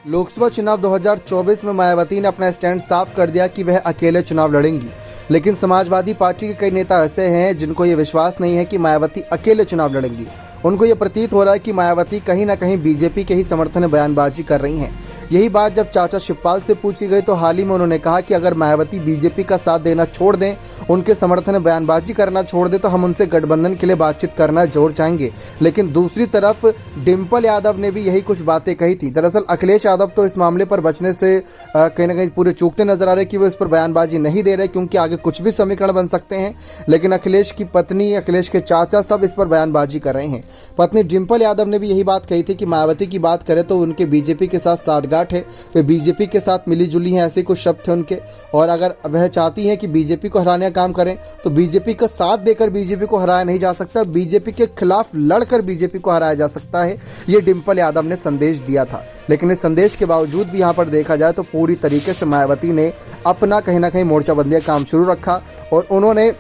लोकसभा चुनाव 2024 में मायावती ने अपना स्टैंड साफ कर दिया कि वह अकेले चुनाव लड़ेंगी। लेकिन समाजवादी पार्टी के कई नेता ऐसे हैं जिनको ये विश्वास नहीं है कि मायावती अकेले चुनाव लड़ेंगी। उनको ये प्रतीत हो रहा है कि मायावती कहीं ना कहीं बीजेपी के ही समर्थन में बयानबाजी कर रही हैं। यही बात जब चाचा शिवपाल से पूछी गई तो हाल ही में उन्होंने कहा कि अगर मायावती बीजेपी का साथ देना छोड़ दें, उनके समर्थन में बयानबाजी करना छोड़ दें, तो हम उनसे गठबंधन के लिए बातचीत करना जोर जाएंगे। लेकिन दूसरी तरफ डिम्पल यादव ने भी यही कुछ बातें कही थी। दरअसल अखिलेश यादव तो इस मामले पर बचने से कहीं ना कहीं पूरे चूकते नजर आ रहे कि वो इस पर बयानबाजी नहीं दे रहे, क्योंकि आगे कुछ भी समीकरण बन सकते हैं। लेकिन अखिलेश की पत्नी, अखिलेश के चाचा सब इस पर बयानबाजी कर रहे हैं। पत्नी डिम्पल यादव ने भी यही बात कही थी कि मायावती की बात करें तो उनके बीजेपी के साथ साठगांठ है, वे बीजेपी के साथ मिली जुली हैं, ऐसे कुछ शब्द थे उनके। और अगर वह चाहती हैं कि बीजेपी को हराने का काम करें तो बीजेपी का साथ देकर बीजेपी को हराया नहीं जा सकता, बीजेपी के खिलाफ लड़कर बीजेपी को हराया जा सकता है। ये डिम्पल यादव ने संदेश दिया था। लेकिन इस संदेश के बावजूद भी यहाँ पर देखा जाए तो पूरी तरीके से मायावती ने अपना कहीं ना कहीं मोर्चाबंदी का काम शुरू रखा। और उन्होंने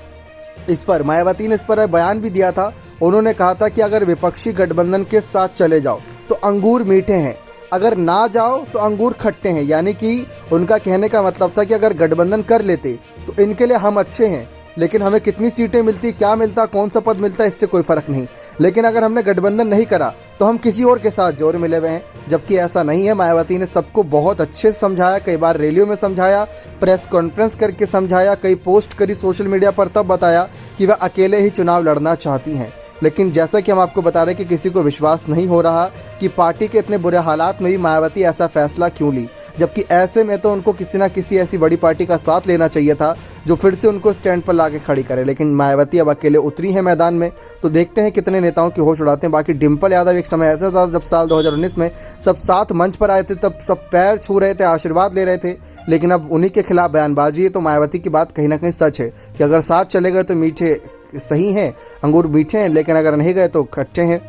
मायावती ने इस पर बयान भी दिया था। उन्होंने कहा था कि अगर विपक्षी गठबंधन के साथ चले जाओ तो अंगूर मीठे हैं, अगर ना जाओ तो अंगूर खट्टे हैं। यानी कि उनका कहने का मतलब था कि अगर गठबंधन कर लेते तो इनके लिए हम अच्छे हैं, लेकिन हमें कितनी सीटें मिलती, क्या मिलता, कौन सा पद मिलता, इससे कोई फ़र्क नहीं। लेकिन अगर हमने गठबंधन नहीं करा तो हम किसी और के साथ जोर मिले हुए हैं। जबकि ऐसा नहीं है। मायावती ने सबको बहुत अच्छे से समझाया, कई बार रैलियों में समझाया, प्रेस कॉन्फ्रेंस करके समझाया, कई पोस्ट करी सोशल मीडिया पर, तब बताया कि वह अकेले ही चुनाव लड़ना चाहती हैं। लेकिन जैसा कि हम आपको बता रहे हैं कि किसी को विश्वास नहीं हो रहा कि पार्टी के इतने बुरे हालात में भी मायावती ऐसा फैसला क्यों ली। जबकि ऐसे में तो उनको किसी ना किसी ऐसी बड़ी पार्टी का साथ लेना चाहिए था जो फिर से उनको स्टैंड पर लाके खड़ी करे। लेकिन मायावती अब अकेले उतरी है मैदान में, तो देखते हैं कितने नेताओं की होश उड़ाते हैं। बाकी डिम्पल यादव एक समय ऐसा था जब साल 2019 में सब साथ मंच पर आए थे, तब सब पैर छू रहे थे, आशीर्वाद ले रहे थे। लेकिन अब उन्हीं के खिलाफ बयानबाजी है। तो मायावती की बात कहीं ना कहीं सच है कि अगर साथ चले गए तो मीठे सही हैं, अंगूर मीठे हैं, लेकिन अगर नहीं गए तो खट्टे हैं।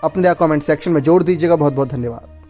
अपने कमेंट सेक्शन में जोड़ दीजिएगा। बहुत बहुत धन्यवाद।